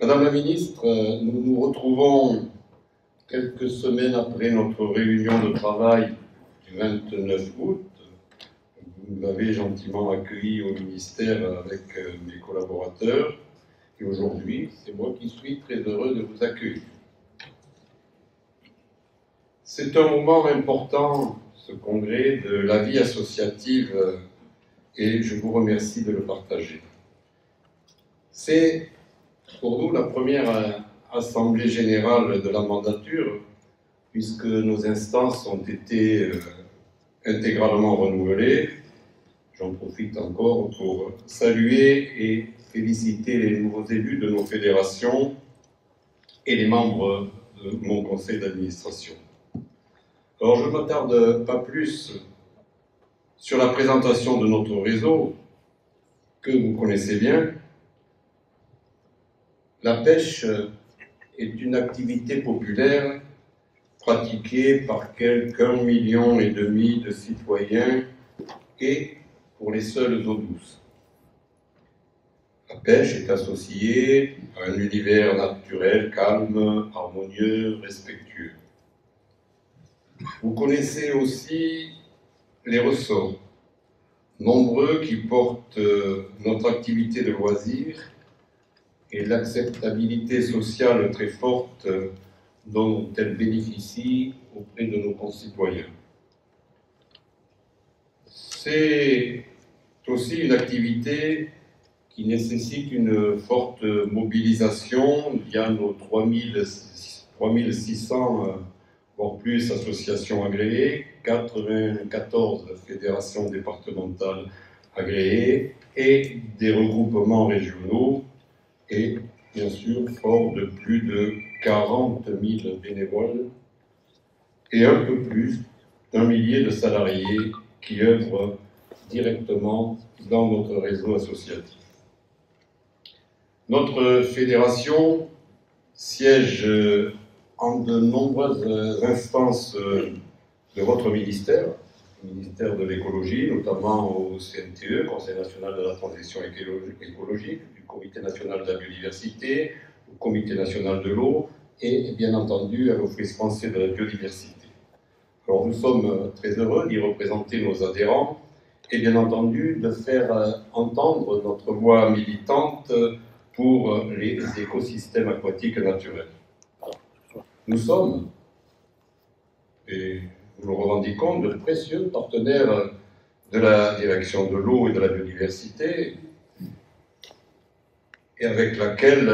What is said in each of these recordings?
Madame la ministre, nous nous retrouvons quelques semaines après notre réunion de travail du 29 août. Vous m'avez gentiment accueilli au ministère avec mes collaborateurs. Et aujourd'hui, c'est moi qui suis très heureux de vous accueillir. C'est un moment important, ce congrès, de la vie associative, et je vous remercie de le partager. C'est pour nous la première assemblée générale de la mandature, puisque nos instances ont été intégralement renouvelées. J'en profite encore pour saluer et féliciter les nouveaux élus de nos fédérations et les membres de mon conseil d'administration. Alors, je ne m'attarde pas plus sur la présentation de notre réseau, que vous connaissez bien. La pêche est une activité populaire pratiquée par quelques 1,5 million de citoyens et pour les seules eaux douces. La pêche est associée à un univers naturel, calme, harmonieux, respectueux. Vous connaissez aussi les ressorts, nombreux qui portent notre activité de loisir et l'acceptabilité sociale très forte dont elle bénéficie auprès de nos concitoyens. C'est aussi une activité qui nécessite une forte mobilisation via nos 3600 voire plus associations agréées, 94 fédérations départementales agréées et des regroupements régionaux et bien sûr fort de plus de 40 000 bénévoles et un peu plus d'1 millier de salariés qui œuvrent directement dans notre réseau associatif. Notre fédération siège en de nombreuses instances de votre ministère, le ministère de l'écologie, notamment au CNTE, Conseil national de la transition écologique, du Comité national de la biodiversité, au Comité national de l'eau et bien entendu à l'Office français de la biodiversité. Alors nous sommes très heureux d'y représenter nos adhérents et bien entendu de faire entendre notre voix militante pour les écosystèmes aquatiques naturels. Nous sommes, et nous le revendiquons, de précieux partenaires de la direction de l'eau et de la biodiversité, et avec laquelle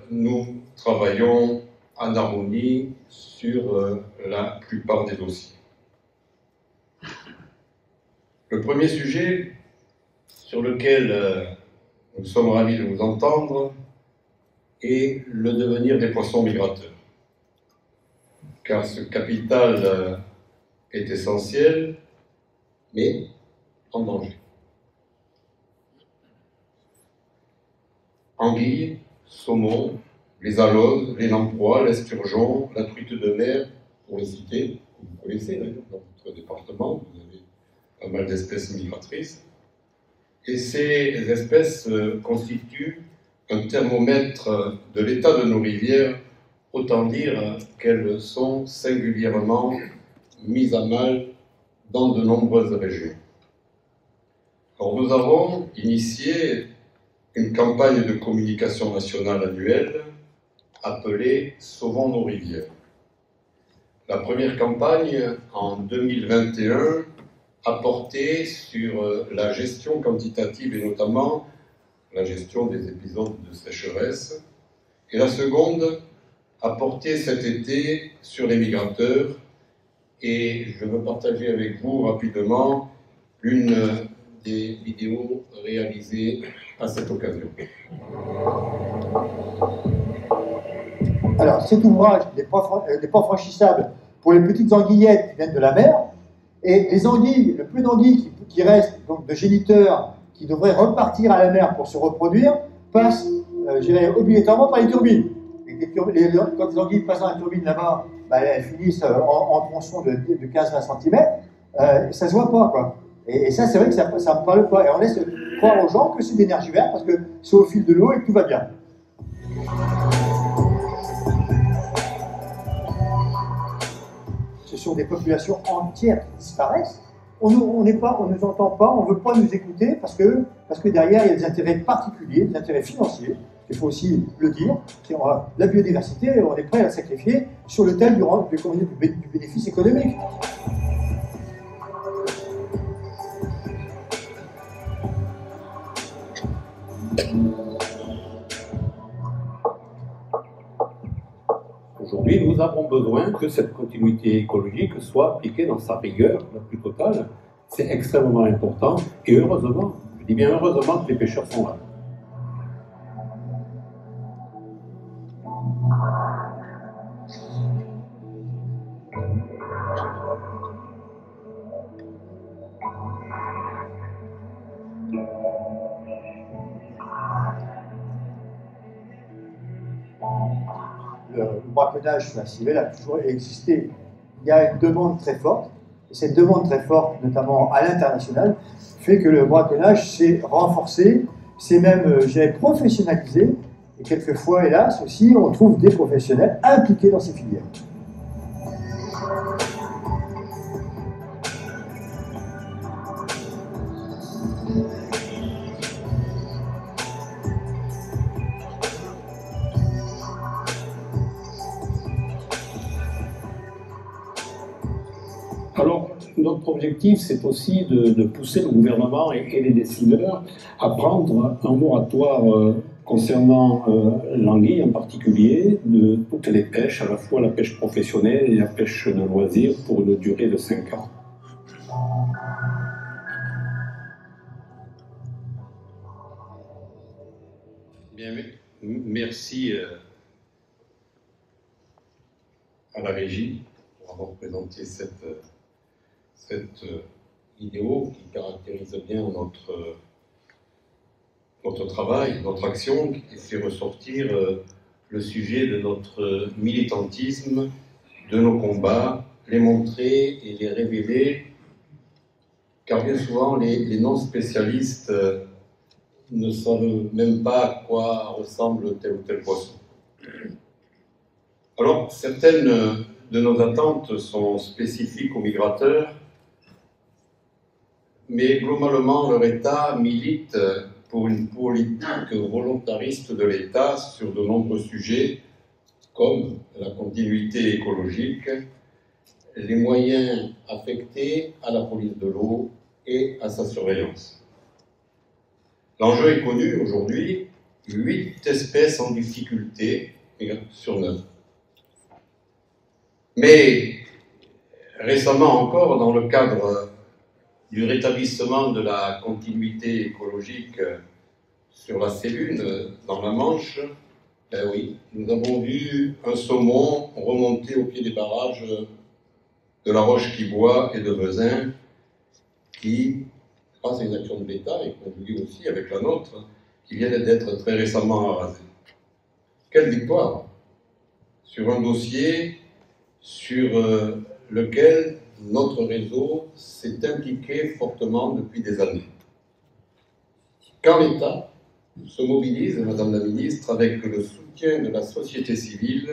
nous travaillons en harmonie sur la plupart des dossiers. Le premier sujet sur lequel nous sommes ravis de vous entendre est le devenir des poissons migrateurs. Car ce capital est essentiel, mais en danger. Anguilles, saumons, les aloses, les lamproies, l'esturgeon, la truite de mer, pour les citer, vous connaissez d'ailleurs dans votre département, vous avez pas mal d'espèces migratrices. Et ces espèces constituent un thermomètre de l'état de nos rivières. Autant dire qu'elles sont singulièrement mises à mal dans de nombreuses régions. Alors nous avons initié une campagne de communication nationale annuelle appelée Sauvons nos rivières. La première campagne, en 2021, a porté sur la gestion quantitative et notamment la gestion des épisodes de sécheresse. Et la seconde a porté cet été sur les migrateurs et je veux partager avec vous rapidement une des vidéos réalisées à cette occasion. Alors cet ouvrage n'est pas franchissable pour les petites anguillettes qui viennent de la mer et les anguilles, le peu d'anguilles qui restent, donc de géniteurs qui devraient repartir à la mer pour se reproduire, passent obligatoirement par les turbines. Quand les anguilles passent dans la turbine là-bas, elles finissent en tronçon de 15-20 cm, ça se voit pas, quoi. Et ça, c'est vrai que ça me parle pas. Et on laisse croire aux gens que c'est d'énergie verte parce que c'est au fil de l'eau et que tout va bien. ce sont des populations entières qui disparaissent. On ne nous entend pas, on ne veut pas nous écouter parce que derrière, il y a des intérêts particuliers, des intérêts financiers, il faut aussi le dire. La biodiversité, on est prêt à la sacrifier sur l'autel du bénéfice économique. Aujourd'hui, nous avons besoin que cette continuité écologique soit appliquée dans sa rigueur la plus totale. C'est extrêmement important et heureusement, je dis bien heureusement que les pêcheurs sont là. Le braconnage sur la civelle a toujours existé. Il y a une demande très forte, et cette demande très forte, notamment à l'international, fait que le braconnage s'est renforcé, s'est même, professionnalisé, et quelquefois, hélas, aussi, on trouve des professionnels impliqués dans ces filières. Alors, notre objectif, c'est aussi de pousser le gouvernement et les décideurs à prendre un moratoire concernant l'anguille en particulier, de toutes les pêches, à la fois la pêche professionnelle et la pêche de loisirs pour une durée de 5 ans. Bien, merci à la régie pour avoir présenté cette vidéo qui caractérise bien notre travail, notre action, qui fait ressortir le sujet de notre militantisme, de nos combats, les montrer et les révéler, car bien souvent les non-spécialistes ne savent même pas à quoi ressemble tel ou tel poisson. Alors, certaines de nos attentes sont spécifiques aux migrateurs, mais globalement, leur État milite pour une politique volontariste de l'État sur de nombreux sujets, comme la continuité écologique, les moyens affectés à la police de l'eau et à sa surveillance. L'enjeu est connu aujourd'hui, 8 espèces en difficulté sur 9. Mais récemment encore, dans le cadre du rétablissement de la continuité écologique sur la Sélune, dans la Manche, oui, nous avons vu un saumon remonter au pied des barrages de la Roche-qui-Boit et de Vezin, qui, grâce à une action de l'État, et conjuguée aussi avec la nôtre, qui viennent d'être très récemment arasés. Quelle victoire sur un dossier sur lequel notre réseau s'est impliqué fortement depuis des années. Quand l'État se mobilise, Madame la Ministre, avec le soutien de la société civile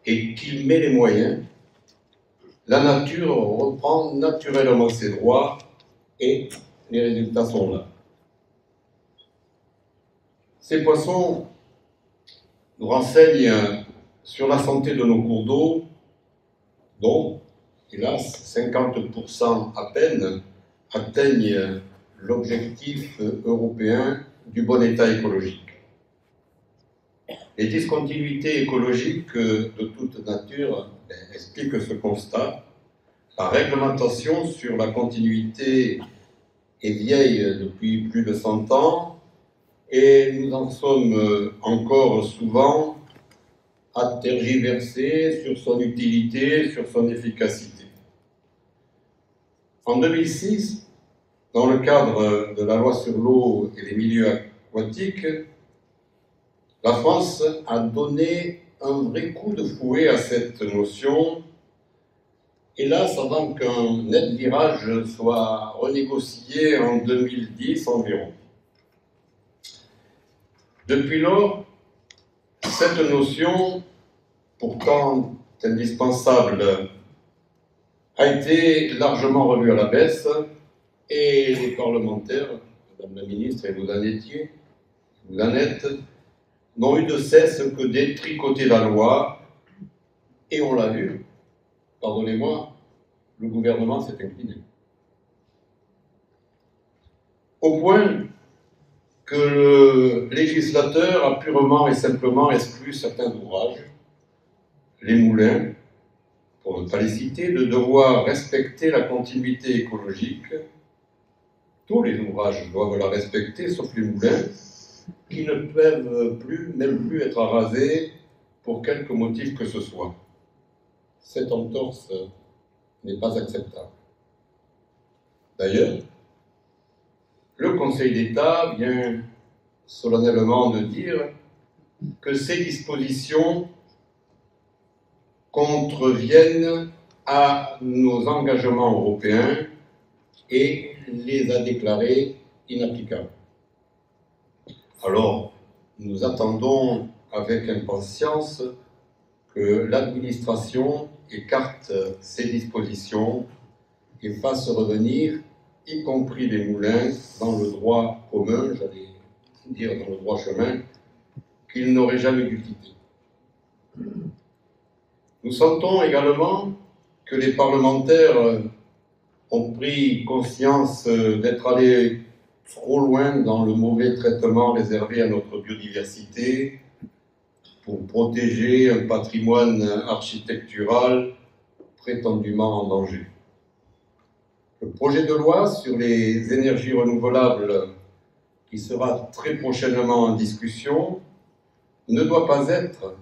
et qu'il met les moyens, la nature reprend naturellement ses droits et les résultats sont là. Ces poissons nous renseignent sur la santé de nos cours d'eau, dont, hélas, 50% à peine atteignent l'objectif européen du bon état écologique. Les discontinuités écologiques de toute nature expliquent ce constat. La réglementation sur la continuité est vieille depuis plus de 100 ans et nous en sommes encore souvent à tergiverser sur son utilité, sur son efficacité. En 2006, dans le cadre de la loi sur l'eau et les milieux aquatiques, la France a donné un vrai coup de fouet à cette notion, hélas avant qu'un net virage soit renégocié en 2010 environ. Depuis lors, cette notion, pourtant indispensable a été largement revu à la baisse et les parlementaires, Madame la Ministre, et vous en étiez, vous en êtes, n'ont eu de cesse que détricoter la loi, et on l'a vu, pardonnez-moi, le gouvernement s'est incliné. Au point que le législateur a purement et simplement exclu certains ouvrages, les moulins, pour ne pas les citer, de devoir respecter la continuité écologique. Tous les ouvrages doivent la respecter, sauf les moulins, qui ne peuvent plus, même plus être rasés pour quelque motif que ce soit. Cette entorse n'est pas acceptable. D'ailleurs, le Conseil d'État vient solennellement de dire que ces dispositions contreviennent à nos engagements européens et les a déclarés inapplicables. Alors, nous attendons avec impatience que l'administration écarte ces dispositions et fasse revenir, y compris les moulins, dans le droit commun, j'allais dire dans le droit chemin, qu'ils n'auraient jamais dû quitter. Nous sentons également que les parlementaires ont pris conscience d'être allés trop loin dans le mauvais traitement réservé à notre biodiversité pour protéger un patrimoine architectural prétendument en danger. Le projet de loi sur les énergies renouvelables, qui sera très prochainement en discussion, ne doit pas être,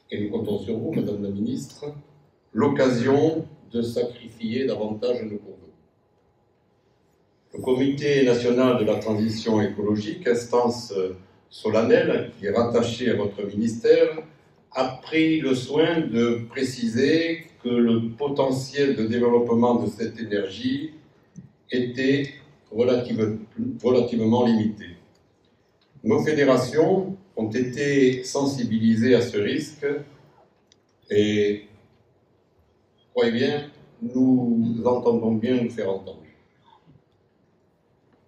et nous comptons sur vous, Madame la Ministre, l'occasion de sacrifier davantage nos cours d'eau. Le Comité national de la transition écologique, instance solennelle qui est rattachée à votre ministère, a pris le soin de préciser que le potentiel de développement de cette énergie était relativement limité. Nos fédérations ont été sensibilisées à ce risque et, croyez bien, nous entendons bien nous faire entendre.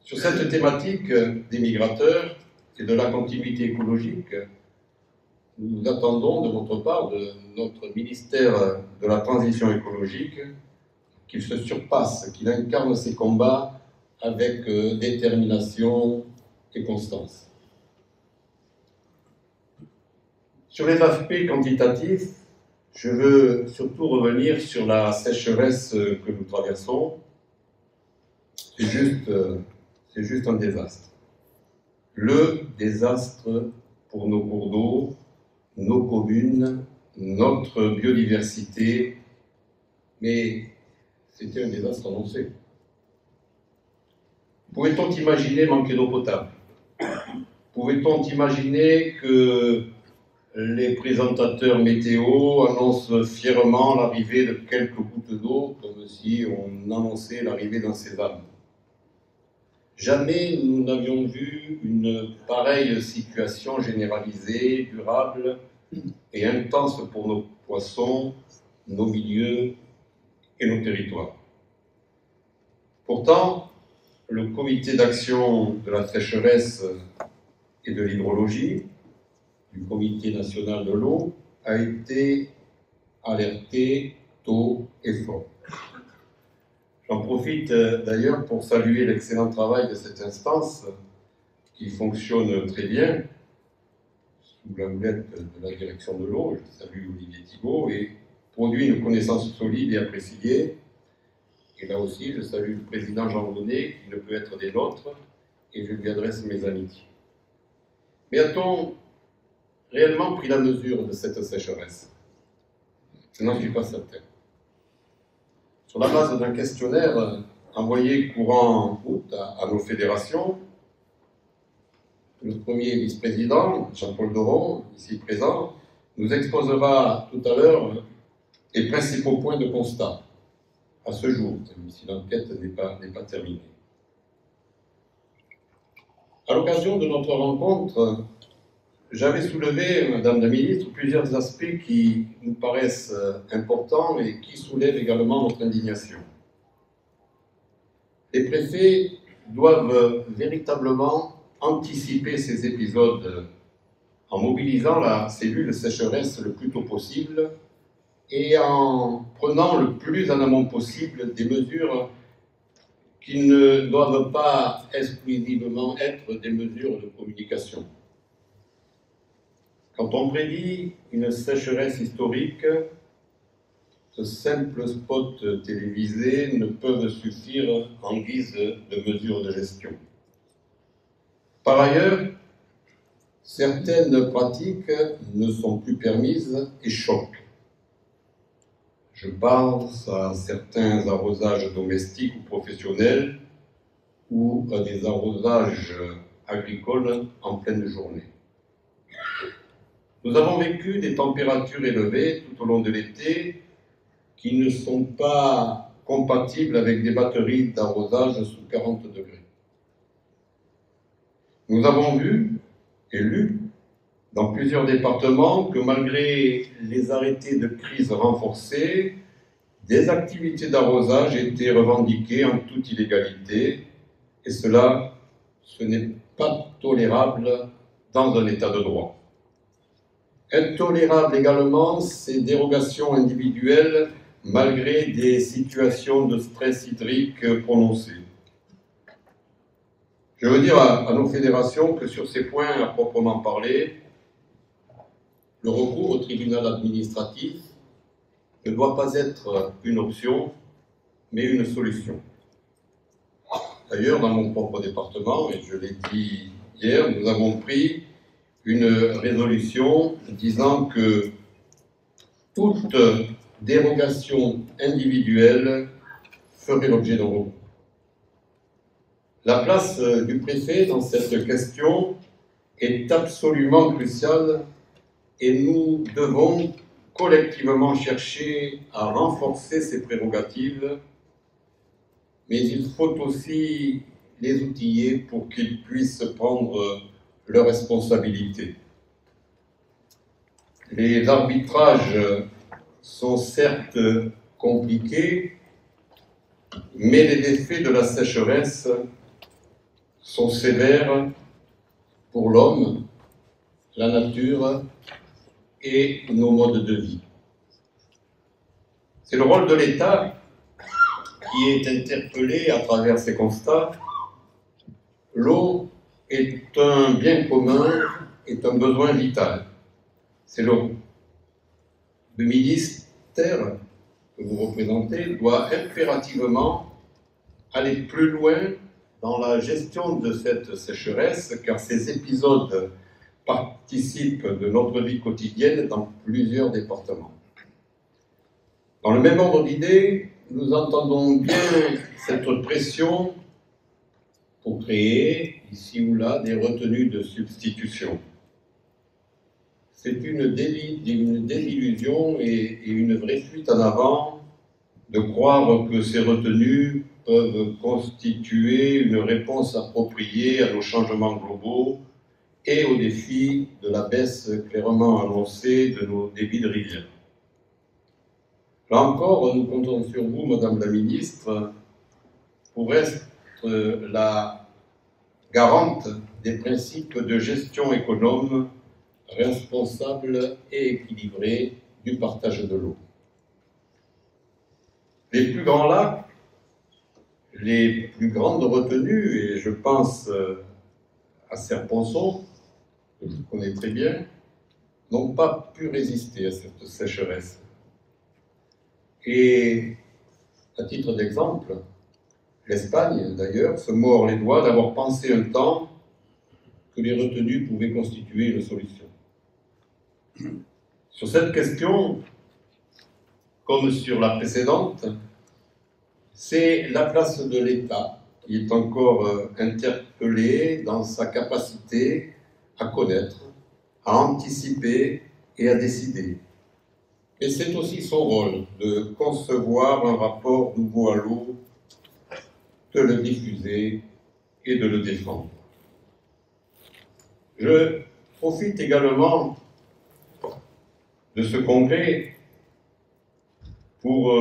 Sur cette thématique des migrateurs et de la continuité écologique, nous attendons de votre part, de notre ministère de la Transition écologique, qu'il se surpasse, qu'il incarne ces combats avec détermination et constance. Sur les aspects quantitatifs, je veux surtout revenir sur la sécheresse que nous traversons. C'est juste un désastre. Le désastre pour nos cours d'eau, nos communes, notre biodiversité, mais c'était un désastre annoncé. Pouvait-on imaginer manquer d'eau potable? Pouvait-on imaginer que les présentateurs météo annoncent fièrement l'arrivée de quelques gouttes d'eau, comme si on annonçait l'arrivée d'un sésame? Jamais nous n'avions vu une pareille situation généralisée, durable et intense pour nos poissons, nos milieux et nos territoires. Pourtant, le comité d'action de la sécheresse et de l'hydrologie du Comité national de l'eau a été alerté tôt et fort. J'en profite d'ailleurs pour saluer l'excellent travail de cette instance qui fonctionne très bien sous la houlette de la direction de l'eau. Je salue Olivier Thibault et produit une connaissance solide et appréciée. Et là aussi, je salue le président Jean Bonnet qui ne peut être des nôtres et je lui adresse mes amitiés. Mais a-t-on réellement pris la mesure de cette sécheresse? Je n'en suis pas certain. Sur la base d'un questionnaire envoyé courant août à nos fédérations, le premier vice-président, Jean-Paul Doron, ici présent, nous exposera tout à l'heure les principaux points de constat à ce jour, même si l'enquête n'est pas terminée. À l'occasion de notre rencontre, j'avais soulevé, Madame la Ministre, plusieurs aspects qui nous paraissent importants et qui soulèvent également notre indignation. Les préfets doivent véritablement anticiper ces épisodes en mobilisant la cellule sécheresse le plus tôt possible et en prenant le plus en amont possible des mesures qui ne doivent pas exclusivement être des mesures de communication. Quand on prédit une sécheresse historique, de simples spots télévisés ne peuvent suffire en guise de mesures de gestion. Par ailleurs, certaines pratiques ne sont plus permises et choquent. Je pense à certains arrosages domestiques ou professionnels ou à des arrosages agricoles en pleine journée. Nous avons vécu des températures élevées tout au long de l'été qui ne sont pas compatibles avec des batteries d'arrosage sous 40 degrés. Nous avons vu et lu dans plusieurs départements que malgré les arrêtés de crise renforcés, des activités d'arrosage étaient revendiquées en toute illégalité, et cela, ce n'est pas tolérable dans un état de droit. Intolérable également ces dérogations individuelles malgré des situations de stress hydrique prononcées. Je veux dire à nos fédérations que sur ces points à proprement parler, le recours au tribunal administratif ne doit pas être une option, mais une solution. D'ailleurs, dans mon propre département, et je l'ai dit hier, nous avons pris une résolution disant que toute dérogation individuelle ferait l'objet d'un recours. La place du préfet dans cette question est absolument cruciale et nous devons collectivement chercher à renforcer ses prérogatives, mais il faut aussi les outiller pour qu'ils puissent prendre leurs responsabilités. Les arbitrages sont certes compliqués, mais les effets de la sécheresse sont sévères pour l'homme, la nature et nos modes de vie. C'est le rôle de l'État qui est interpellé à travers ces constats. L'eau est un bien commun, est un besoin vital. C'est l'eau. Le ministère que vous représentez doit impérativement aller plus loin dans la gestion de cette sécheresse, car ces épisodes participent de notre vie quotidienne dans plusieurs départements. Dans le même ordre d'idées, nous entendons bien cette pression pour créer, ici ou là, des retenues de substitution. C'est une désillusion et une vraie fuite en avant de croire que ces retenues peuvent constituer une réponse appropriée à nos changements globaux et aux défis de la baisse clairement annoncée de nos débits de rivière. Là encore, nous comptons sur vous, Madame la Ministre, pour être la garante des principes de gestion économe, responsable et équilibré du partage de l'eau. Les plus grands lacs, les plus grandes retenues, et je pense à Serre-Ponçon, que je connais très bien, n'ont pas pu résister à cette sécheresse. Et, à titre d'exemple, l'Espagne, d'ailleurs, se mord les doigts d'avoir pensé un temps que les retenues pouvaient constituer une solution. Sur cette question, comme sur la précédente, c'est la place de l'État qui est encore interpellée dans sa capacité à connaître, à anticiper et à décider. Et c'est aussi son rôle de concevoir un rapport nouveau à l'eau, de le diffuser et de le défendre. Je profite également de ce congrès pour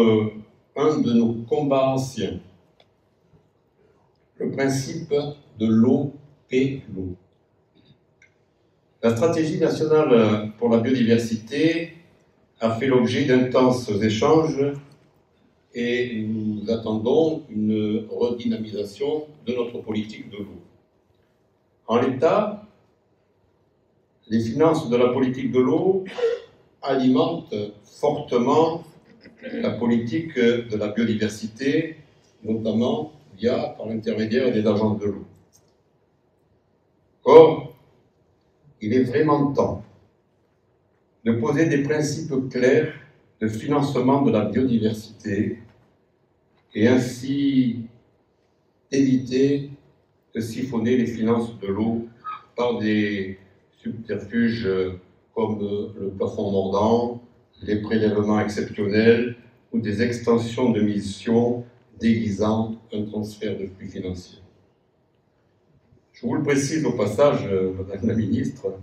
un de nos combats anciens, le principe de l'eau paie l'eau. La stratégie nationale pour la biodiversité a fait l'objet d'intenses échanges et nous attendons une redynamisation de notre politique de l'eau. En l'état, les finances de la politique de l'eau alimentent fortement la politique de la biodiversité, notamment par l'intermédiaire des agences de l'eau. Or, il est vraiment temps de poser des principes clairs de financement de la biodiversité et ainsi d'éviter de siphonner les finances de l'eau par des subterfuges comme le plafond mordant, les prélèvements exceptionnels ou des extensions de missions déguisant un transfert de flux financiers. Je vous le précise au passage, Madame la Ministre,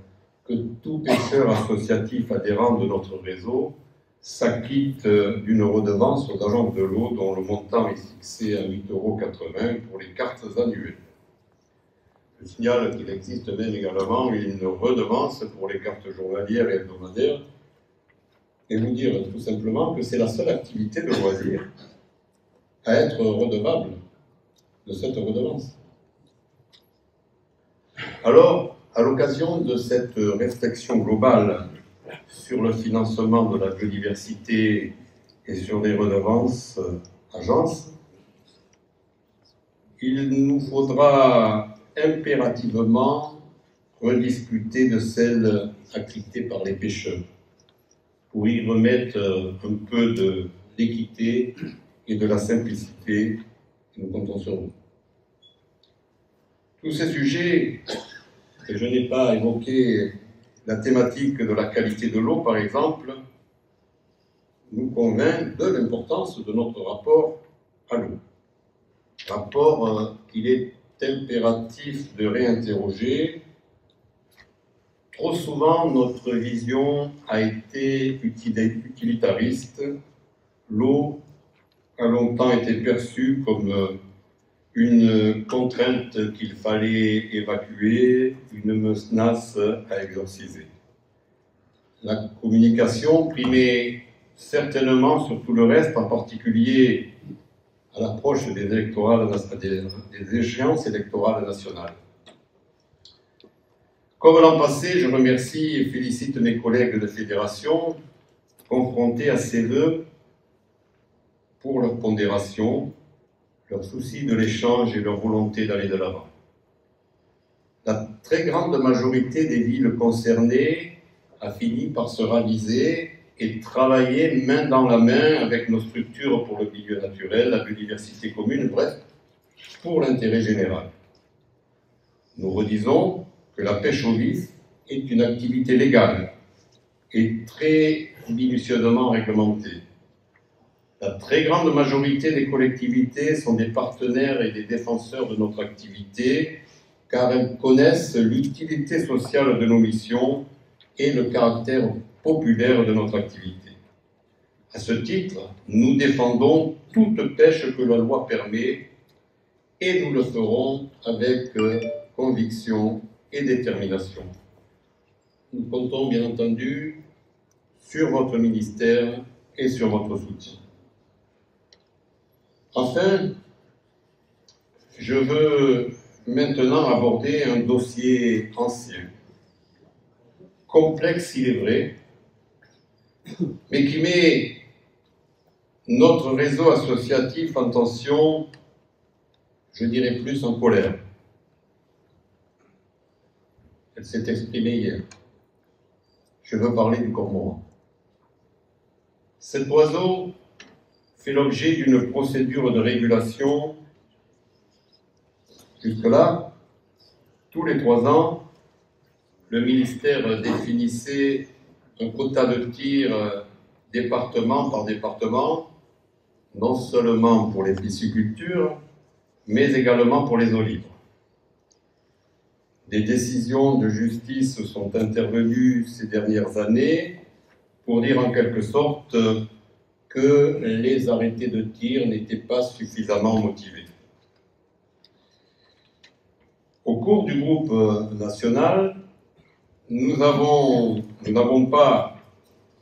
que tout pêcheur associatif adhérent de notre réseau s'acquitte d'une redevance aux agences de l'eau dont le montant est fixé à 8,80 € pour les cartes annuelles. Je signale qu'il existe même également une redevance pour les cartes journalières et hebdomadaires et vous dire tout simplement que c'est la seule activité de loisir à être redevable de cette redevance. Alors, à l'occasion de cette réflexion globale sur le financement de la biodiversité et sur les redevances agences, il nous faudra impérativement rediscuter de celles acquittées par les pêcheurs pour y remettre un peu d'équité et de la simplicité, et nous comptons sur vous. Tous ces sujets, et je n'ai pas évoqué la thématique de la qualité de l'eau, par exemple, nous convainc de l'importance de notre rapport à l'eau. Rapport qu'il est impératif de réinterroger. Trop souvent, notre vision a été utilitariste. L'eau a longtemps été perçue comme une contrainte qu'il fallait évacuer, une menace à exorciser. La communication primait certainement sur tout le reste, en particulier à l'approche des échéances électorales nationales. Comme l'an passé, je remercie et félicite mes collègues de fédération confrontés à ces vœux pour leur pondération, leur souci de l'échange et leur volonté d'aller de l'avant. La très grande majorité des villes concernées a fini par se raviser et travailler main dans la main avec nos structures pour le milieu naturel, la biodiversité commune, bref, pour l'intérêt général. Nous redisons que la pêche au vif est une activité légale et très minutieusement réglementée. La très grande majorité des collectivités sont des partenaires et des défenseurs de notre activité, car elles connaissent l'utilité sociale de nos missions et le caractère populaire de notre activité. À ce titre, nous défendons toute pêche que la loi permet et nous le ferons avec conviction et détermination. Nous comptons bien entendu sur votre ministère et sur votre soutien. Enfin, je veux maintenant aborder un dossier ancien, complexe il est vrai, mais qui met notre réseau associatif en tension, je dirais plus en colère. Elle s'est exprimée hier. Je veux parler du cormoran. Cet oiseau fait l'objet d'une procédure de régulation. Jusque-là, tous les 3 ans, le ministère définissait un quota de tir département par département, non seulement pour les piscicultures, mais également pour les olives. des décisions de justice sont intervenues ces dernières années pour dire en quelque sorte que les arrêtés de tir n'étaient pas suffisamment motivés. Au cours du groupe national, nous n'avons pas,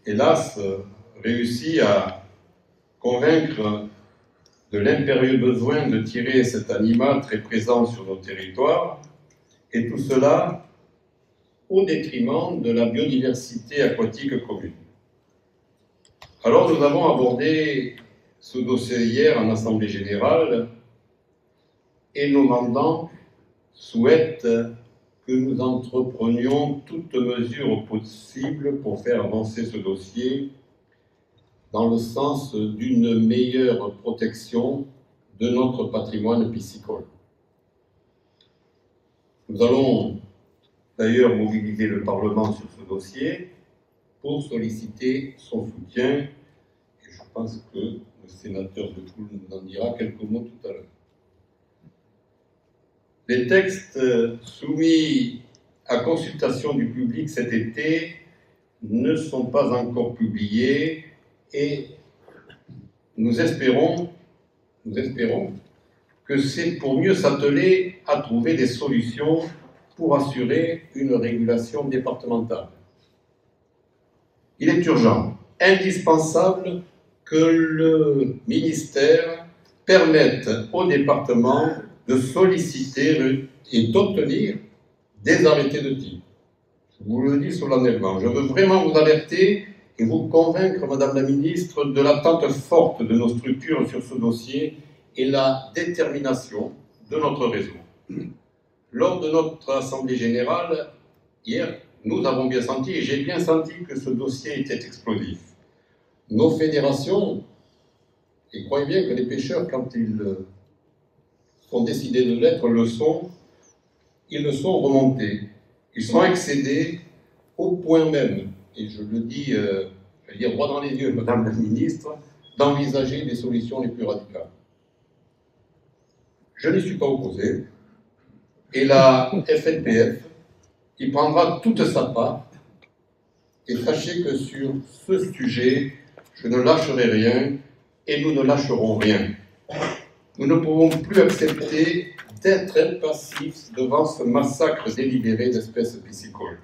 hélas, réussi à convaincre de l'impérieux besoin de tirer cet animal très présent sur nos territoires, et tout cela au détriment de la biodiversité aquatique commune. Alors nous avons abordé ce dossier hier en Assemblée Générale, et nos mandants souhaitent que nous entreprenions toute mesure possible pour faire avancer ce dossier dans le sens d'une meilleure protection de notre patrimoine piscicole. Nous allons d'ailleurs mobiliser le Parlement sur ce dossier pour solliciter son soutien, et je pense que le sénateur de Toul nous en dira quelques mots tout à l'heure. Les textes soumis à consultation du public cet été ne sont pas encore publiés et nous espérons que c'est pour mieux s'atteler à trouver des solutions pour assurer une régulation départementale. Il est urgent, indispensable que le ministère permette au département de solliciter et d'obtenir des arrêtés de tir. Je vous le dis solennellement. Je veux vraiment vous alerter et vous convaincre, Madame la Ministre, de l'attente forte de nos structures sur ce dossier et la détermination de notre réseau. Lors de notre Assemblée Générale, hier, nous avons bien senti, et j'ai bien senti que ce dossier était explosif. Nos fédérations, et croyez bien que les pêcheurs, quand ils sont décidés de l'être, ils le sont remontés. Ils sont excédés au point même, et je le dis, je vais dire droit dans les yeux, Madame la Ministre, d'envisager des solutions les plus radicales. Je n'y suis pas opposé, et la FNPF y prendra toute sa part, et sachez que sur ce sujet, je ne lâcherai rien, et nous ne lâcherons rien. Nous ne pouvons plus accepter d'être impassifs devant ce massacre délibéré d'espèces piscicoles.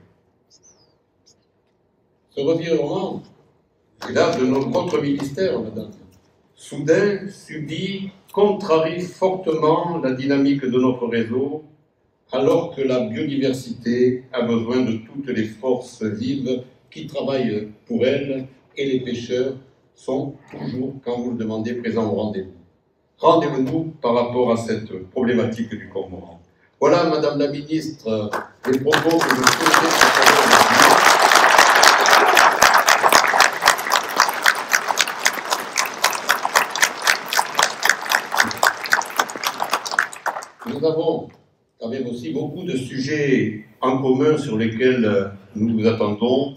Ce revirement, c'est là de notre ministère, madame, soudain subit, contrarie fortement la dynamique de notre réseau, alors que la biodiversité a besoin de toutes les forces vives qui travaillent pour elle, et les pêcheurs sont toujours, quand vous le demandez, présents au rendez-vous. Rendez-vous par rapport à cette problématique du cormoran. Voilà, Madame la Ministre, les propos que je souhaitais. Nous avons quand même aussi beaucoup de sujets en commun sur lesquels nous vous attendons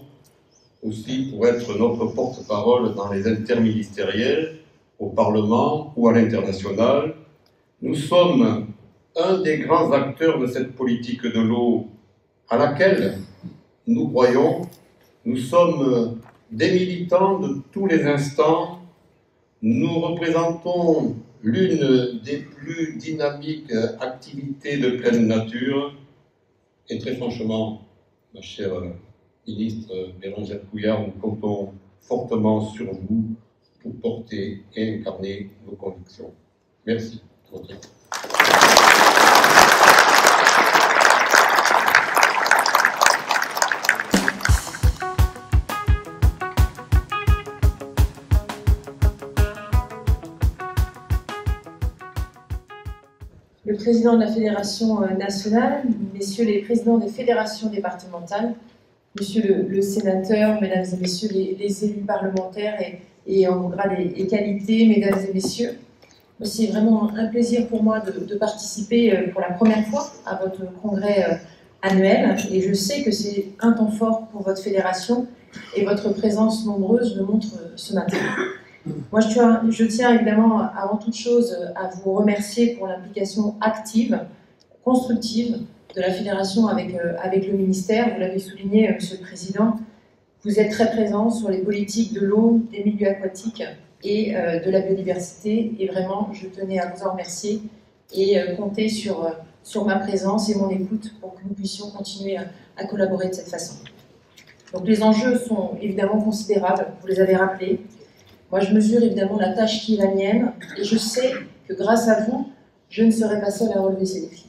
aussi pour être notre porte-parole dans les interministériels, au Parlement ou à l'international. Nous sommes un des grands acteurs de cette politique de l'eau à laquelle nous croyons. Nous sommes des militants de tous les instants. Nous représentons l'une des plus dynamiques activités de pleine nature. Et très franchement, ma chère ministre Bérengère Couillard, nous comptons fortement sur vous pour porter et incarner nos convictions. Merci de votre écoute. Le président de la Fédération nationale, messieurs les présidents des fédérations départementales, monsieur le sénateur, mesdames et messieurs les élus parlementaires et en grade et qualité, mesdames et messieurs, c'est vraiment un plaisir pour moi de participer pour la première fois à votre congrès annuel, et je sais que c'est un temps fort pour votre fédération et votre présence nombreuse le montre ce matin. Moi, je tiens évidemment, avant toute chose, à vous remercier pour l'implication active, constructive de la Fédération avec le ministère. Vous l'avez souligné, Monsieur le Président, vous êtes très présent sur les politiques de l'eau, des milieux aquatiques et de la biodiversité. Et vraiment, je tenais à vous en remercier et compter sur ma présence et mon écoute pour que nous puissions continuer à collaborer de cette façon. Donc les enjeux sont évidemment considérables, vous les avez rappelés. Moi, je mesure évidemment la tâche qui est la mienne et je sais que grâce à vous, je ne serai pas seule à relever ces défis.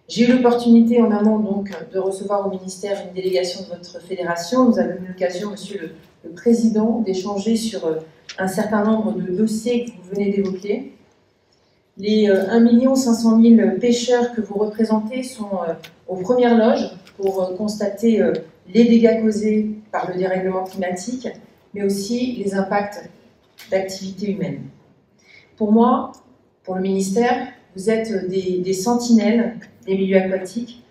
J'ai eu l'opportunité en amont donc de recevoir au ministère une délégation de votre fédération. Nous avons eu l'occasion, Monsieur le Président, d'échanger sur un certain nombre de dossiers que vous venez d'évoquer. Les 1 500 000 pêcheurs que vous représentez sont aux premières loges pour constater les dégâts causés par le dérèglement climatique, mais aussi les impacts d'activités humaines. Pour moi, pour le ministère, vous êtes des sentinelles des milieux aquatiques.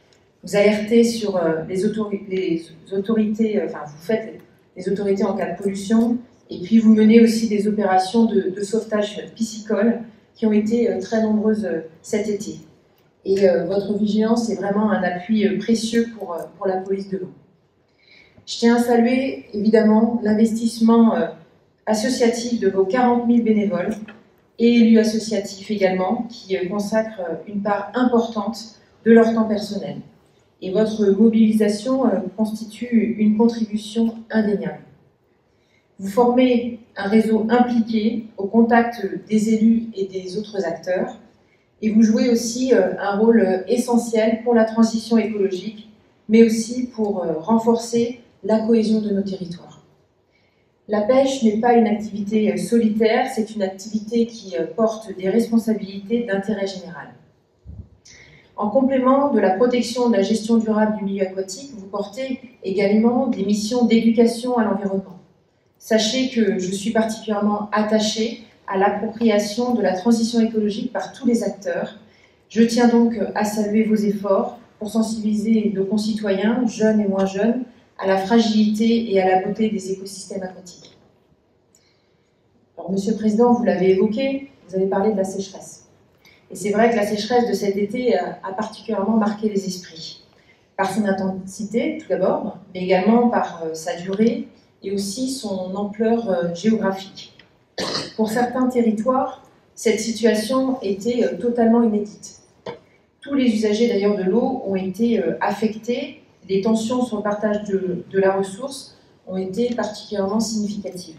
Vous alertez sur les autorités, enfin vous faites les autorités en cas de pollution, et puis vous menez aussi des opérations de sauvetage piscicole qui ont été très nombreuses cet été. Et votre vigilance est vraiment un appui précieux pour la police de l'eau. Je tiens à saluer évidemment l'investissement associatif de vos 40 000 bénévoles et élus associatifs également, qui consacrent une part importante de leur temps personnel. Et votre mobilisation constitue une contribution indéniable. Vous formez un réseau impliqué au contact des élus et des autres acteurs, et vous jouez aussi un rôle essentiel pour la transition écologique, mais aussi pour renforcer la cohésion de nos territoires. La pêche n'est pas une activité solitaire, c'est une activité qui porte des responsabilités d'intérêt général. En complément de la protection et de la gestion durable du milieu aquatique, vous portez également des missions d'éducation à l'environnement. Sachez que je suis particulièrement attachée à l'appropriation de la transition écologique par tous les acteurs. Je tiens donc à saluer vos efforts pour sensibiliser nos concitoyens, jeunes et moins jeunes, à la fragilité et à la beauté des écosystèmes aquatiques. Alors, Monsieur le Président, vous l'avez évoqué, vous avez parlé de la sécheresse. Et c'est vrai que la sécheresse de cet été a particulièrement marqué les esprits. Par son intensité, tout d'abord, mais également par sa durée et aussi son ampleur géographique. Pour certains territoires, cette situation était totalement inédite. Tous les usagers d'ailleurs de l'eau ont été affectés. Les tensions sur le partage de la ressource ont été particulièrement significatives.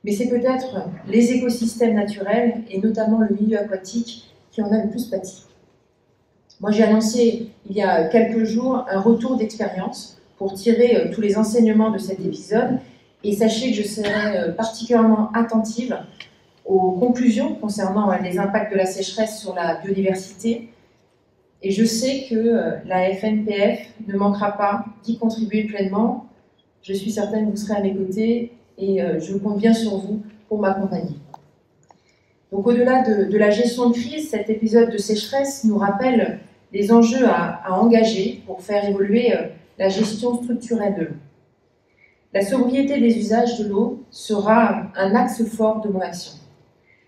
Mais c'est peut-être les écosystèmes naturels, et notamment le milieu aquatique, qui en a le plus pâti. Moi, j'ai annoncé il y a quelques jours un retour d'expérience pour tirer tous les enseignements de cet épisode, et sachez que je serai particulièrement attentive aux conclusions concernant les impacts de la sécheresse sur la biodiversité. Et je sais que la FNPF ne manquera pas d'y contribuer pleinement. Je suis certaine que vous serez à mes côtés et je compte bien sur vous pour m'accompagner. Donc au-delà de la gestion de crise, cet épisode de sécheresse nous rappelle les enjeux à engager pour faire évoluer la gestion structurelle de l'eau. La sobriété des usages de l'eau sera un axe fort de mon action.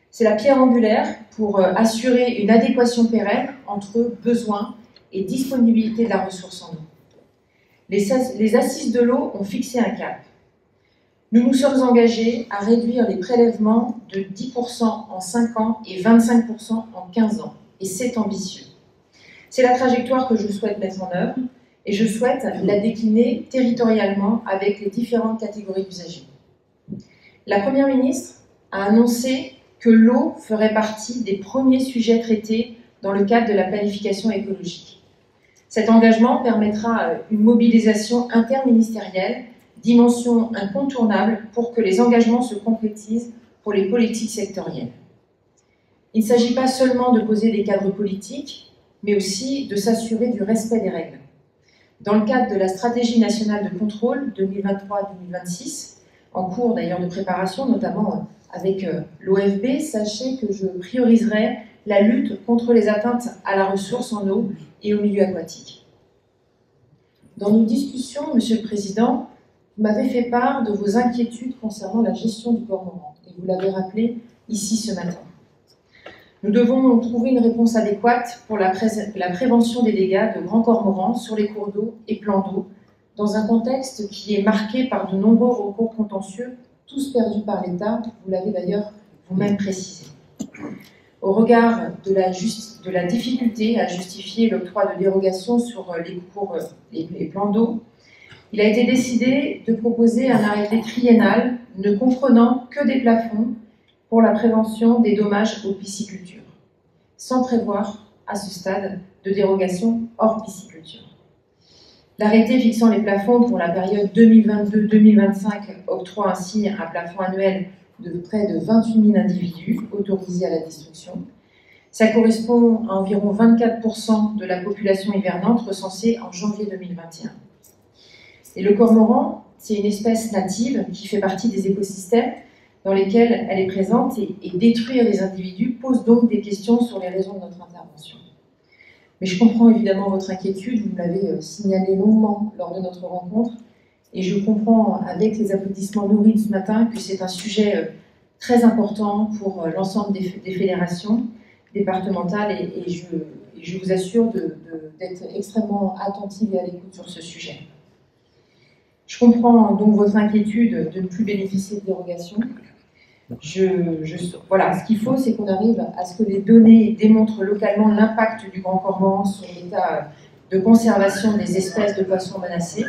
C'est la pierre angulaire pour assurer une adéquation pérenne entre besoin et disponibilité de la ressource en eau. Les assises de l'eau ont fixé un cap. Nous nous sommes engagés à réduire les prélèvements de 10% en 5 ans et 25% en 15 ans. Et c'est ambitieux. C'est la trajectoire que je souhaite mettre en œuvre et je souhaite la décliner territorialement avec les différentes catégories d'usagers. La Première ministre a annoncé que l'eau ferait partie des premiers sujets traités dans le cadre de la planification écologique. Cet engagement permettra une mobilisation interministérielle, dimension incontournable pour que les engagements se concrétisent pour les politiques sectorielles. Il ne s'agit pas seulement de poser des cadres politiques, mais aussi de s'assurer du respect des règles. Dans le cadre de la stratégie nationale de contrôle 2023-2026, en cours d'ailleurs de préparation, notamment avec l'OFB, sachez que je prioriserai la lutte contre les atteintes à la ressource en eau et au milieu aquatique. Dans nos discussions, Monsieur le Président, vous m'avez fait part de vos inquiétudes concernant la gestion du cormoran, et vous l'avez rappelé ici ce matin. Nous devons trouver une réponse adéquate pour la prévention des dégâts de grands cormorans sur les cours d'eau et plans d'eau, dans un contexte qui est marqué par de nombreux recours contentieux, tous perdus par l'État, vous l'avez d'ailleurs vous-même précisé. Au regard de la difficulté à justifier l'octroi de dérogations sur les cours et les plans d'eau, il a été décidé de proposer un arrêté triennal ne comprenant que des plafonds pour la prévention des dommages aux piscicultures, sans prévoir à ce stade de dérogation hors pisciculture. L'arrêté fixant les plafonds pour la période 2022-2025 octroie ainsi un plafond annuel de près de 28 000 individus autorisés à la destruction. Ça correspond à environ 24% de la population hivernante recensée en janvier 2021. Et le cormoran, c'est une espèce native qui fait partie des écosystèmes dans lesquels elle est présente et détruire les individus pose donc des questions sur les raisons de notre intervention. Mais je comprends évidemment votre inquiétude, vous me l'avez signalé longuement lors de notre rencontre, et je comprends avec les applaudissements nourris de ce matin que c'est un sujet très important pour l'ensemble des fédérations départementales, et je vous assure d'être extrêmement attentive et à l'écoute sur ce sujet. Je comprends donc votre inquiétude de ne plus bénéficier de dérogation. Voilà, ce qu'il faut, c'est qu'on arrive à ce que les données démontrent localement l'impact du grand cormoran sur l'état de conservation des espèces de poissons menacées.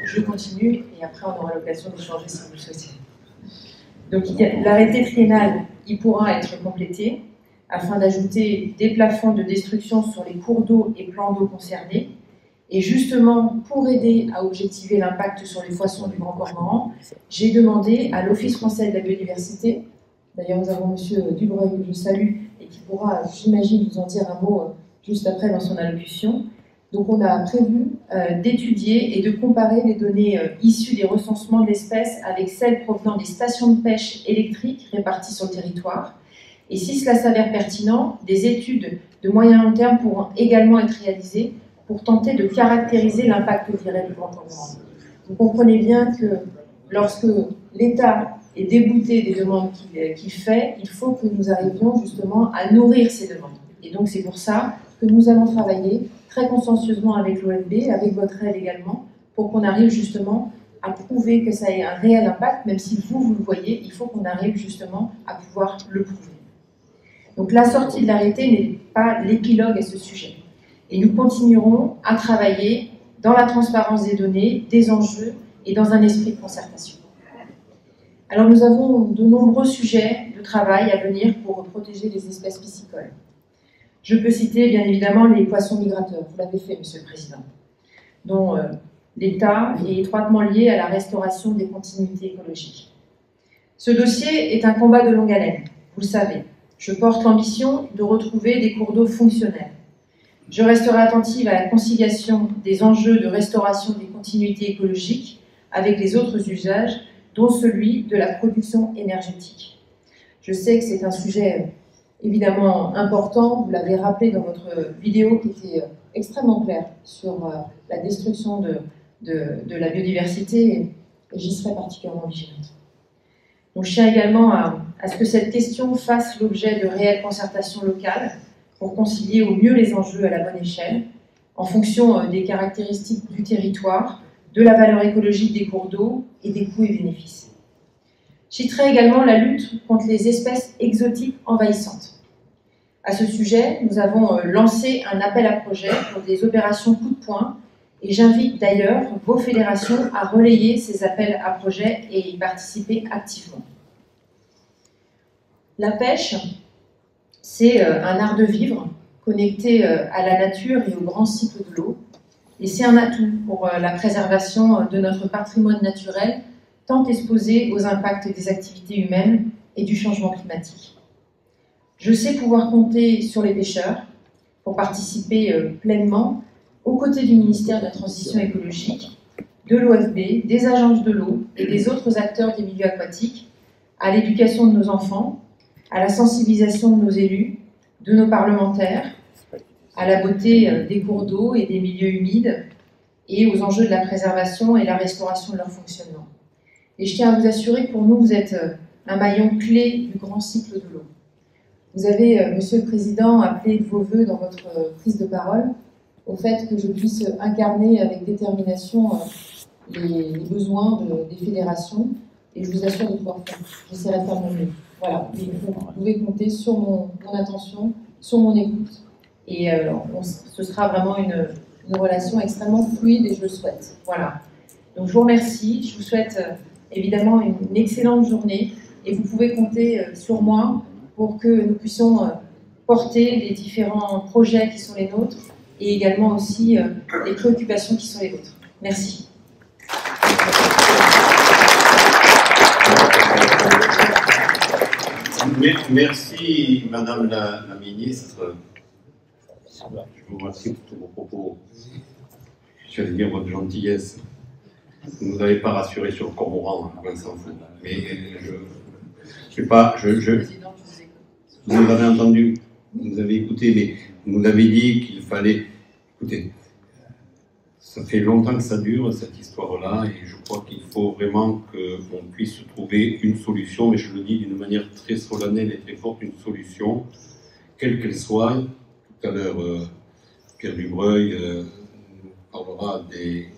Je continue et après on aura l'occasion d'échanger si vous le souhaitez. Donc l'arrêté triennal, il pourra être complété afin d'ajouter des plafonds de destruction sur les cours d'eau et plans d'eau concernés. Et justement, pour aider à objectiver l'impact sur les poissons du grand cormoran, j'ai demandé à l'Office français de la biodiversité, d'ailleurs nous avons M. Dubreuil que je salue et qui pourra, j'imagine, vous en dire un mot juste après dans son allocution. Donc on a prévu d'étudier et de comparer les données issues des recensements de l'espèce avec celles provenant des stations de pêche électriques réparties sur le territoire. Et si cela s'avère pertinent, des études de moyen long terme pourront également être réalisées pour tenter de caractériser l'impact direct du grand cormoran. Vous comprenez bien que lorsque l'État est débouté des demandes qu'il fait, il faut que nous arrivions justement à nourrir ces demandes. Et donc c'est pour ça que nous allons travailler très consciencieusement avec l'OFB, avec votre aide également, pour qu'on arrive justement à prouver que ça ait un réel impact, même si vous le voyez, il faut qu'on arrive justement à pouvoir le prouver. Donc la sortie de l'arrêté n'est pas l'épilogue à ce sujet. Et nous continuerons à travailler dans la transparence des données, des enjeux et dans un esprit de concertation. Alors nous avons de nombreux sujets de travail à venir pour protéger les espèces piscicoles. Je peux citer bien évidemment les poissons migrateurs, vous l'avez fait Monsieur le Président, dont l'État est étroitement lié à la restauration des continuités écologiques. Ce dossier est un combat de longue haleine, vous le savez. Je porte l'ambition de retrouver des cours d'eau fonctionnels. Je resterai attentive à la conciliation des enjeux de restauration des continuités écologiques avec les autres usages, dont celui de la production énergétique. Je sais que c'est un sujet évidemment important, vous l'avez rappelé dans votre vidéo qui était extrêmement claire sur la destruction de la biodiversité, et j'y serai particulièrement vigilante. Donc je tiens également à ce que cette question fasse l'objet de réelles concertations locales pour concilier au mieux les enjeux à la bonne échelle, en fonction des caractéristiques du territoire, de la valeur écologique des cours d'eau et des coûts et bénéfices. Je citerai également la lutte contre les espèces exotiques envahissantes. À ce sujet, nous avons lancé un appel à projet pour des opérations coup de poing, et j'invite d'ailleurs vos fédérations à relayer ces appels à projets et y participer activement. La pêche, c'est un art de vivre connecté à la nature et au grand cycle de l'eau. Et c'est un atout pour la préservation de notre patrimoine naturel, tant exposé aux impacts des activités humaines et du changement climatique. Je sais pouvoir compter sur les pêcheurs pour participer pleinement aux côtés du ministère de la Transition écologique, de l'OFB, des agences de l'eau et des autres acteurs des milieux aquatiques, à l'éducation de nos enfants, à la sensibilisation de nos élus, de nos parlementaires, à la beauté des cours d'eau et des milieux humides, et aux enjeux de la préservation et la restauration de leur fonctionnement. Et je tiens à vous assurer que pour nous, vous êtes un maillon clé du grand cycle de l'eau. Vous avez, Monsieur le Président, appelé de vos vœux dans votre prise de parole au fait que je puisse incarner avec détermination les besoins des fédérations, et je vous assure de pouvoir faire. J'essaierai de faire mon mieux. Voilà, vous pouvez compter sur mon attention, sur mon écoute, et ce sera vraiment une relation extrêmement fluide, et je le souhaite. Voilà. Donc je vous remercie, je vous souhaite évidemment une excellente journée, et vous pouvez compter sur moi pour que nous puissions porter les différents projets qui sont les nôtres, et également aussi les préoccupations qui sont les vôtres. Merci. Merci, Madame la Ministre. Je vous remercie pour tous vos propos. Je vais dire votre gentillesse. Vous ne nous avez pas rassuré sur le cormoran, Vincent Fou. Mais je ne sais pas. Vous nous avez entendu, vous nous avez écouté, mais vous nous avez dit qu'il fallait. Écoutez, ça fait longtemps que ça dure, cette histoire-là, et je crois qu'il faut vraiment qu'on puisse trouver une solution, mais je le dis d'une manière très solennelle et très forte, une solution, quelle qu'elle soit. Tout à l'heure, Pierre Dubreuil nous parlera des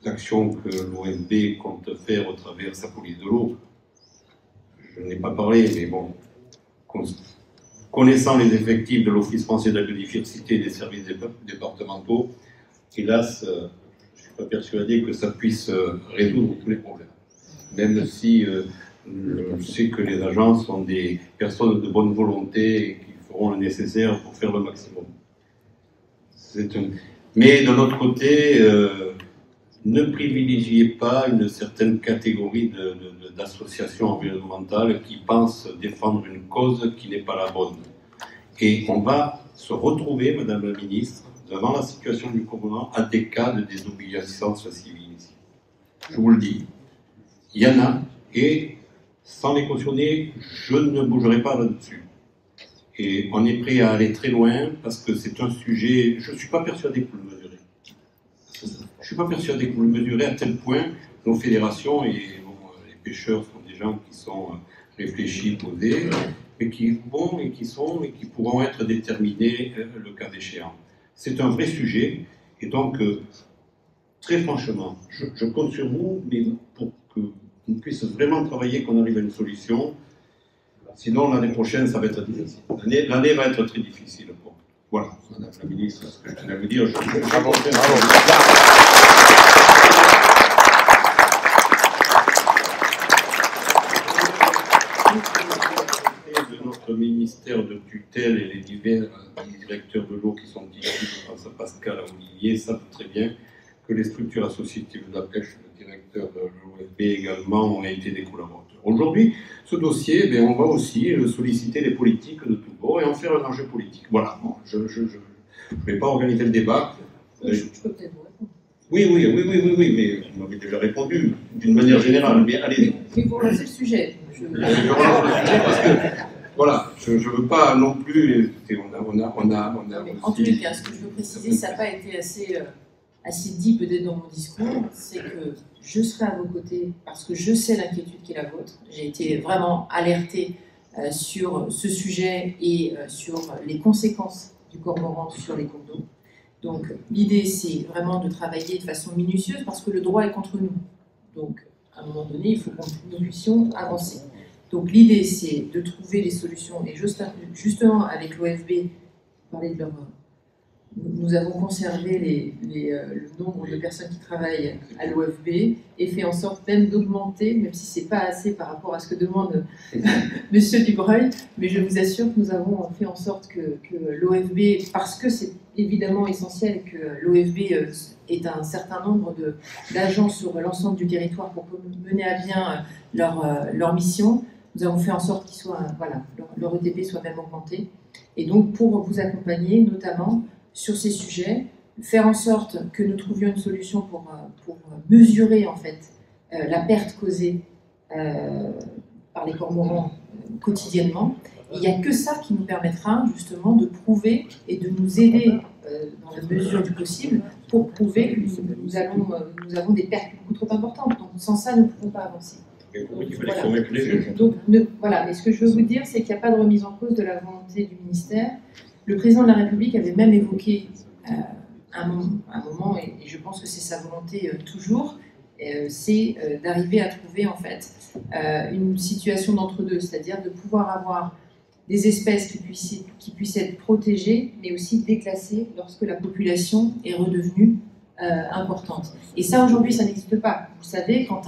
actions que l'OFB compte faire au travers de sa police de l'eau. Je n'ai pas parlé, mais bon, connaissant les effectifs de l'Office français de la biodiversité et des services départementaux, hélas, je ne suis pas persuadé que ça puisse résoudre tous les problèmes. Même si je sais que les agents sont des personnes de bonne volonté et qui feront le nécessaire pour faire le maximum. Mais de l'autre côté, ne privilégiez pas une certaine catégorie d'associations environnementales qui pensent défendre une cause qui n'est pas la bonne. Et on va se retrouver, Madame la Ministre, devant la situation du Cormoran à des cas de désobéissance civile ici. Je vous le dis. Il y en a, et sans les cautionner, je ne bougerai pas là-dessus. Et on est prêt à aller très loin parce que c'est un sujet, je ne suis pas persuadé que vous le mesurez. Je ne suis pas persuadé que vous le mesurez à tel point nos fédérations, et bon, les pêcheurs sont des gens qui sont réfléchis, posés, mais qui vont et qui pourront être déterminés le cas échéant. C'est un vrai sujet, et donc, très franchement, je compte sur vous, mais pour qu'on puisse vraiment travailler, qu'on arrive à une solution. Sinon, l'année prochaine, ça va être difficile. L'année va être très difficile. Bon. Voilà, Madame la Ministre, ce que je tenais à vous dire. Bravo. De notre ministère de tutelle et les divers directeurs de l'eau qui sont ici, je pense à Pascal, à Olivier, savent très bien que les structures associatives de la pêche, le directeur de l'OFB également, ont été des collaborateurs. Aujourd'hui, ce dossier, on va aussi solliciter les politiques de tous bords et en faire un enjeu politique. Voilà, bon, je ne vais pas organiser le débat. Je peux peut-être vous répondre. Oui, mais vous m'avez déjà répondu d'une manière générale, mais allez-y. Mais vous relancez le sujet. Je relance le sujet parce que, voilà, je ne veux pas non plus. On a en tous les cas, ce que je veux préciser, ça n'a pas été assez dit peut-être dans mon discours, c'est que je serai à vos côtés parce que je sais l'inquiétude qui est la vôtre. J'ai été vraiment alertée sur ce sujet et sur les conséquences du cormoran sur les cours d'eau. Donc l'idée, c'est vraiment de travailler de façon minutieuse parce que le droit est contre nous. Donc à un moment donné, il faut que nous puissions avancer. Donc l'idée, c'est de trouver des solutions. Et justement, avec l'OFB, parler de leur... Nous avons conservé le nombre de personnes qui travaillent à l'OFB et fait en sorte même d'augmenter, même si ce n'est pas assez par rapport à ce que demande M. Dubreuil, mais je vous assure que nous avons fait en sorte que l'OFB, parce que c'est évidemment essentiel que l'OFB ait un certain nombre d'agents sur l'ensemble du territoire pour mener à bien leur mission, nous avons fait en sorte qu'ils soient, voilà, leur ETP soit même augmenté. Et donc pour vous accompagner, notamment, sur ces sujets, faire en sorte que nous trouvions une solution pour mesurer en fait la perte causée par les cormorans quotidiennement. Et il n'y a que ça qui nous permettra justement de prouver et de nous aider dans la mesure du possible pour prouver que nous avons des pertes beaucoup trop importantes. Donc sans ça, nous ne pouvons pas avancer. Donc, voilà, mais ce que je veux vous dire, c'est qu'il n'y a pas de remise en cause de la volonté du ministère. Le président de la République avait même évoqué un moment, et je pense que c'est sa volonté toujours, c'est d'arriver à trouver en fait une situation d'entre-deux, c'est-à-dire de pouvoir avoir des espèces qui puissent être protégées, mais aussi déclassées lorsque la population est redevenue importante. Et ça, aujourd'hui, ça n'existe pas. Vous savez, quand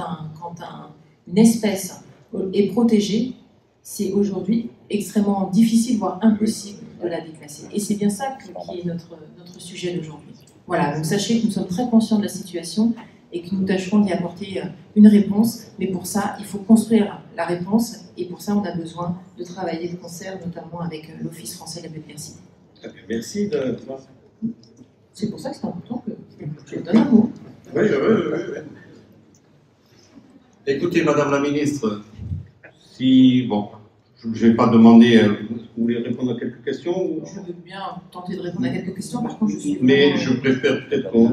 une espèce est protégée, c'est aujourd'hui extrêmement difficile, voire impossible de la déclasser. Et c'est bien ça qui est notre sujet d'aujourd'hui. Voilà, donc sachez que nous sommes très conscients de la situation et que nous tâcherons d'y apporter une réponse. Mais pour ça, il faut construire la réponse et pour ça, on a besoin de travailler de concert, notamment avec l'Office français de la biodiversité. Merci. C'est pour ça que c'est important que je donne un mot. Oui. Écoutez, Madame la Ministre, je ne vais pas demander, vous voulez répondre à quelques questions Je veux bien tenter de répondre à quelques questions, par contre je suis... Mais je préfère peut-être qu'on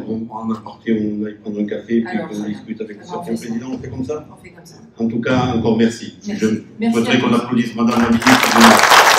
aille prendre un café et qu'on discute avec certains présidents, on fait comme ça? On fait comme ça. En tout cas, encore merci. Merci. Je voudrais qu'on applaudisse Madame la Ministre.